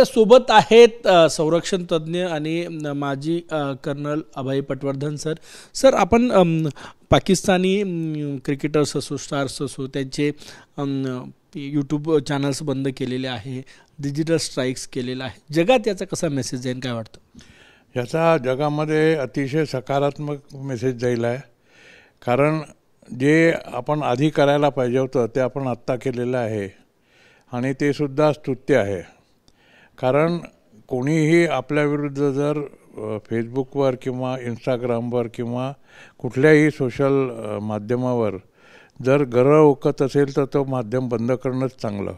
आपल्या सोबत आहेत संरक्षण तज्ञ आणि माजी कर्नल अभय पटवर्धन सर. सर, आपण पाकिस्तानी क्रिकेटर्स असो, स्टार्स असो, त्यांचे यूट्यूब चॅनल्स बंद केलेले आहे, डिजिटल स्ट्राईक्स केलेला आहे. जगात याचा कसा मेसेज जाईल, काय वाटतं? याचा जगामध्ये अतिशय सकारात्मक मेसेज जाईल आहे. कारण जे आपण आधी करायला पाहिजे होतं ते आपण आत्ता केलेलं आहे आणि ते सुद्धा स्तुत्य आहे. कारण कोणीही आपल्याविरुद्ध जर फेसबुकवर किंवा इंस्टाग्रामवर किंवा कुठल्याही सोशल माध्यमावर जर गरळ ओकत असेल तर तो माध्यम बंद करणंच चांगलं.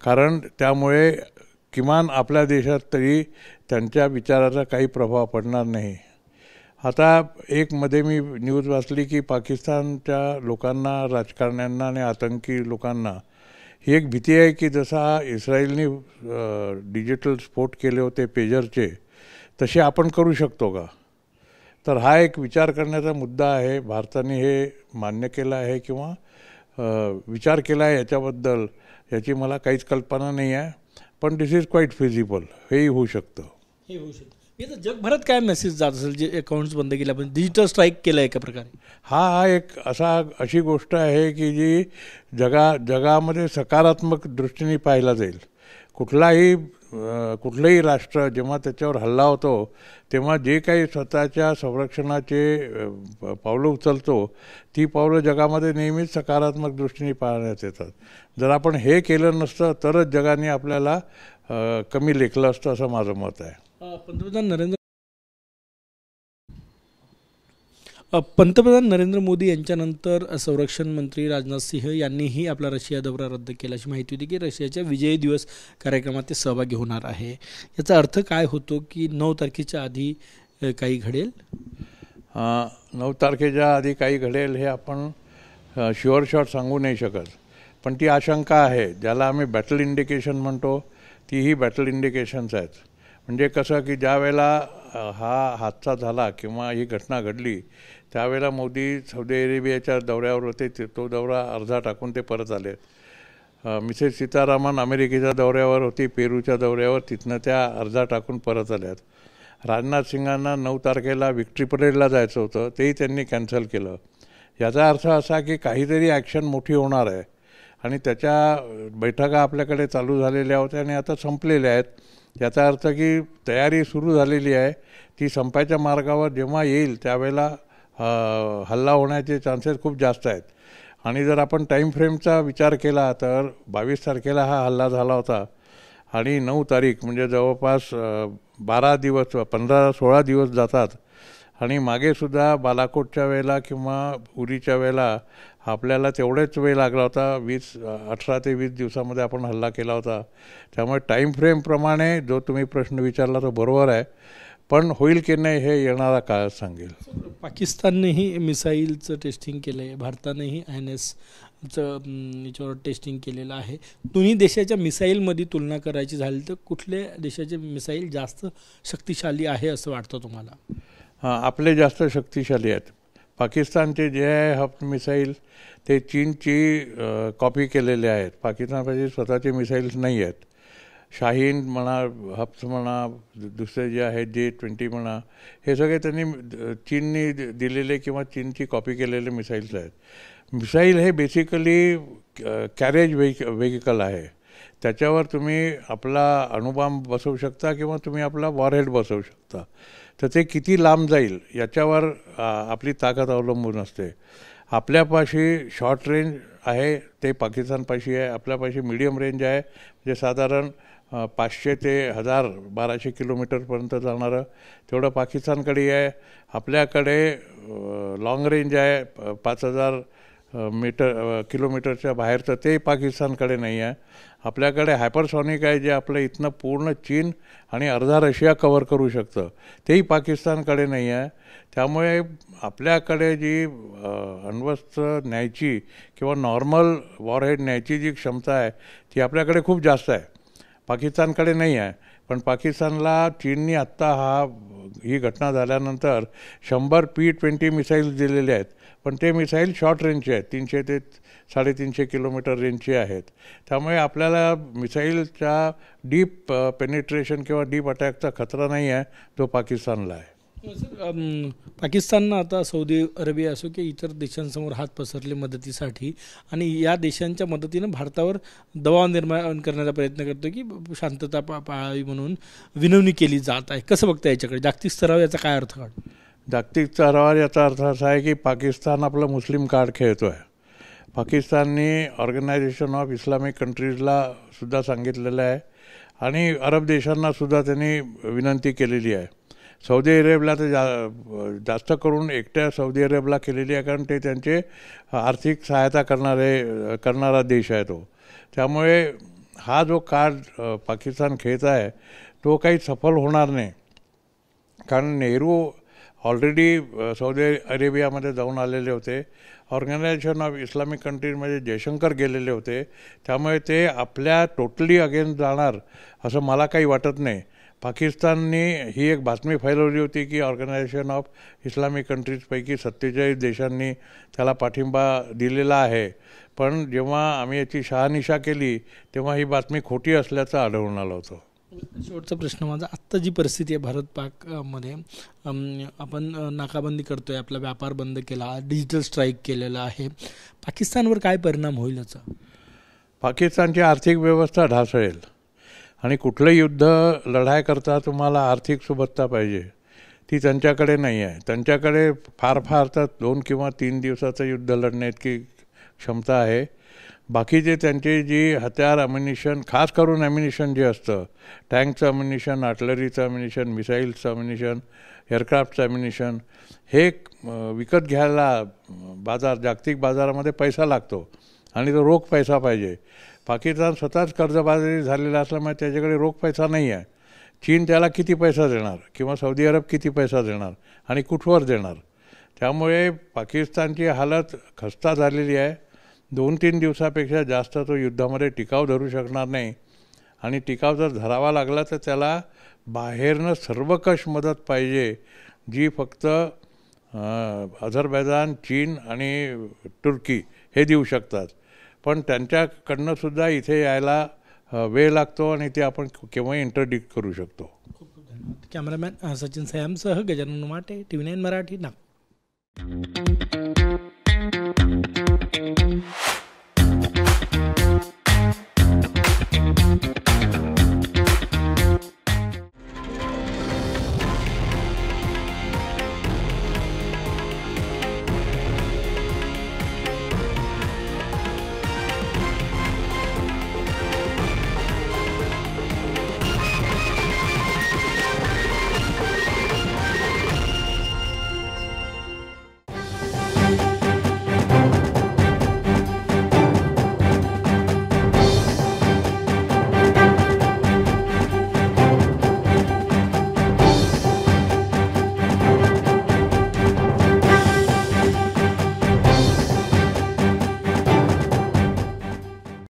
कारण त्यामुळे किमान आपल्या देशात तरी त्यांच्या विचाराचा काही प्रभाव पडणार नाही. आता एक मध्ये मी न्यूज वाचली की पाकिस्तानच्या लोकांना, राजकारण्यांना आणि आतंकी लोकांना ही एक भीती आहे की जसा इस्रायलने डिजिटल स्फोट केले होते पेजरचे, तसे आपण करू शकतो का. तर हा एक विचार करण्याचा मुद्दा आहे. भारताने हे मान्य केलं आहे किंवा विचार केला आहे याच्याबद्दल, याची मला काहीच कल्पना नाही आहे. पण दिस इज क्वाईट फिजिबल, हेही होऊ शकतं. हे होऊ शकतं. याचा जगभरात काय मेसेज जात असेल जे अकाउंट्स बंद केले, आपण डिजिटल स्ट्राईक केलं एका प्रकारे? हा एक अशी गोष्ट आहे की जी जगामध्ये सकारात्मक दृष्टीने पाहिला जाईल. कुठलंही राष्ट्र जेव्हा त्याच्यावर हल्ला होतो तेव्हा जे काही स्वतःच्या संरक्षणाचे पावलं उचलतो ती पावलं जगामध्ये नेहमीच सकारात्मक दृष्टीने पाहण्यात येतात. जर आपण हे केलं नसतं तरच जगाने आपल्याला कमी लेखलं असतं असं माझं मत आहे. पंतप्रधान नरेंद्र मोदी यांच्यानंतर संरक्षण मंत्री राजनाथ सिंह यांनीही आपला रशिया दौरा रद्द केल्याची माहिती होती की रशियाच्या विजय दिवस कार्यक्रमात ते सहभागी होणार आहे. याचा अर्थ काय होतो की 9 तारखेच्या आधी काही घडेल? 9 तारखेच्या आधी काही घडेल हे आपण शुअर शॉट सांगू नाही शकत. पण ती आशंका आहे, ज्याला आम्ही बॅटल इंडिकेशन म्हणतो, तीही बॅटल इंडिकेशन्स आहेत. म्हणजे कसं की ज्या वेळेला हा हादसा झाला किंवा ही घटना घडली त्यावेळेला मोदी सौदी अरेबियाच्या दौऱ्यावर होते. तो दौरा अर्धा टाकून ते परत आले. मिसेस सीतारामन अमेरिकेच्या दौऱ्यावर होती, पेरूच्या दौऱ्यावर, तिथनं त्या अर्धा टाकून परत आल्यात. राजनाथ सिंगांना 9 तारखेला विक्ट्री परेडला जायचं होतं, तेही त्यांनी कॅन्सल केलं. याचा अर्थ असा की काहीतरी ॲक्शन मोठी होणार आहे आणि त्याच्या बैठका आपल्याकडे चालू झालेल्या होत्या आणि आता संपलेल्या आहेत. याचा अर्थ की तयारी सुरू झालेली आहे. ती संपायच्या मार्गावर जेव्हा येईल त्यावेळेला हल्ला होण्याचे चान्सेस खूप जास्त आहेत. आणि जर आपण टाईम फ्रेमचा विचार केला तर 22 तारखेला हा हल्ला झाला होता आणि 9 तारीख म्हणजे जवळपास 12 दिवस 15-16 दिवस जातात. आणि मागेसुद्धा बालाकोटच्या वेळेला किंवा उरीच्या वेळेला आपल्याला तेवढेच वेळ लागला होता. 18 ते 20 दिवसामध्ये आपण हल्ला केला होता. त्यामुळे टाईम फ्रेमप्रमाणे जो तुम्ही प्रश्न विचारला तो बरोबर आहे, पण होईल की नाही हे येणारा काळ सांगेल. पाकिस्ताननेही मिसाईलचं टेस्टिंग केलं आहे, भारतानेही INSचं याच्यावर टेस्टिंग केलेलं आहे. दोन्ही देशाच्या मिसाईलमध्ये तुलना करायची झाली तर कुठल्या देशाचे मिसाईल जास्त शक्तिशाली आहे असं वाटतं तुम्हाला? आपले जास्त शक्तिशाली आहेत. पाकिस्तानचे जे आहे हफ्त मिसाईल ते चीनची कॉपी केलेले आहेत. पाकिस्तानपाशी स्वतःचे मिसाईल्स नाही आहेत. शाहीन म्हणा, हफ्त म्हणा, दुसरे जे आहेत J-20 म्हणा, हे सगळे त्यांनी चीननी दिलेले किंवा चीनची कॉपी केलेले मिसाईल्स आहेत. मिसाईल हे बेसिकली कॅरेज व्हेहिकल आहे. त्याच्यावर तुम्ही आपला अणुबॉम्ब बसवू शकता किंवा तुम्ही आपला वॉरहेड बसवू शकता. तर ते किती लांब जाईल याच्यावर आपली ताकद अवलंबून असते. आपल्यापाशी शॉर्ट रेंज आहे ते पाकिस्तानपाशी आहे. आपल्यापाशी मीडियम रेंज आहे, म्हणजे साधारण 500 ते 1000-1200 किलोमीटरपर्यंत जाणारं तेवढं पाकिस्तानकडे आहे. आपल्याकडे लॉंग रेंज आहे 5000 किलोमीटरच्या बाहेर, तर ते पाकिस्तानकडे नाही आहे. आपल्याकडे हायपरसॉनिक आहे जे आपलं इथनं पूर्ण चीन आणि अर्धा रशिया कव्हर करू शकतं, तेही पाकिस्तानकडे नाही आहे. त्यामुळे आपल्याकडे जी अण्वस्त्र न्यायची किंवा नॉर्मल वॉरहेड न्यायची जी क्षमता आहे ती आपल्याकडे खूप जास्त आहे, पाकिस्तानकडे नाही आहे. पण पाकिस्तानला चीननी आत्ता हा ही घटना झाल्यानंतर 100 P-20 मिसाईल्स दिलेले आहेत, पण ते मिसाईल शॉर्ट रेंजचे आहेत, 300 ते 350 किलोमीटर रेंजचे आहेत. त्यामुळे आपल्याला मिसाईलच्या डीप पेनिट्रेशन किंवा डीप अटॅकचा खतरा नाही आहे जो पाकिस्तानला आहे. सर, पाकिस्ताननं आता सौदी अरेबिया असो की इतर देशांसमोर हात पसरले मदतीसाठी, आणि या देशांच्या मदतीनं भारतावर दबाव निर्माण करण्याचा प्रयत्न करतो की शांतता पाळावी म्हणून विनवणी केली जात आहे. कसं बघता याच्याकडे जागतिक स्तरावर याचा काय अर्थ काढतो? जागतिक स्तरावर याचा अर्थ असा आहे की पाकिस्तान आपलं मुस्लिम कार्ड खेळतो आहे. पाकिस्तानने ऑर्गनायझेशन ऑफ इस्लामिक कंट्रीजला सुद्धा सांगितलेलं आहे आणि अरब देशांना सुद्धा त्यांनी विनंती केलेली आहे. सौदी अरेबियाला तर जास्त करून एकट्या सौदी अरेबियाला केलेली आहे, कारण ते त्यांचे आर्थिक सहायता करणारा देश आहे तो. त्यामुळे हा जो कार्ड पाकिस्तान खेळत आहे तो काही सफल होणार नाही, कारण नेहरू ऑलरेडी सौदी अरेबियामध्ये जाऊन आलेले होते. ऑर्गनायझेशन ऑफ इस्लामिक कंट्रीजमध्ये जयशंकर गेलेले होते. त्यामुळे ते आपल्या टोटली अगेन्स्ट जाणार असं मला काही वाटत नाही. पाकिस्तानने ही एक बातमी फैलवली होती की ऑर्गनायझेशन ऑफ इस्लामिक कंट्रीजपैकी 47 देशांनी त्याला पाठिंबा दिलेला आहे, पण जेव्हा आम्ही याची शहानिशा केली तेव्हा ही बातमी खोटी असल्याचं आढळून आलं होतं. शेवटचा प्रश्न माझा, आत्ता जी परिस्थिती आहे भारत पाकमध्ये, आपण नाकाबंदी करतोय, आपला व्यापार बंद केला, डिजिटल स्ट्राईक केलेला आहे, पाकिस्तानवर काय परिणाम होईल याचा? पाकिस्तानची आर्थिक व्यवस्था ढासळेल आणि कुठलं युद्ध लढायकरता तुम्हाला आर्थिक सुबत्ता पाहिजे, ती त्यांच्याकडे नाही आहे. त्यांच्याकडे फार तर 2 किंवा 3 दिवसाचं युद्ध लढण्याची क्षमता आहे. बाकीचे त्यांचे जी हत्यार, अम्युनिशन, खास करून अम्युनिशन जे असतं, टँकचं अम्युनिशन, आर्टिलरीचं अम्युनिशन, मिसाईल्सचं अम्युनिशन, एअरक्राफ्टचं अम्युनिशन, हे विकत घ्यायला जागतिक बाजारामध्ये पैसा लागतो आणि तो रोख पैसा पाहिजे. पाकिस्तान स्वतःच कर्जबाजारी झालेला असल्यामुळे त्याच्याकडे रोख पैसा नाही आहे. चीन त्याला किती पैसा देणार किंवा सौदी अरब किती पैसा देणार आणि कुठवर देणार? त्यामुळे पाकिस्तानची हालत खस्ता झालेली आहे. 2-3 दिवसापेक्षा जास्त तो युद्धामध्ये टिकाव धरू शकणार नाही, आणि टिकाव जर धरावा लागला तर त्याला बाहेरनं सर्वकष मदत पाहिजे, जी फक्त अझरबैजान, चीन आणि तुर्की हे देऊ शकतात. पण त्यांच्याकडनं सुद्धा इथे यायला वेळ लागतो आणि ते आपण केव्हाही इंटरडिक्ट करू शकतो. खूप खूप धन्यवाद. कॅमेरामॅन सचिन सयामसह गजानन माटे, TV9 मराठी, नागपूर.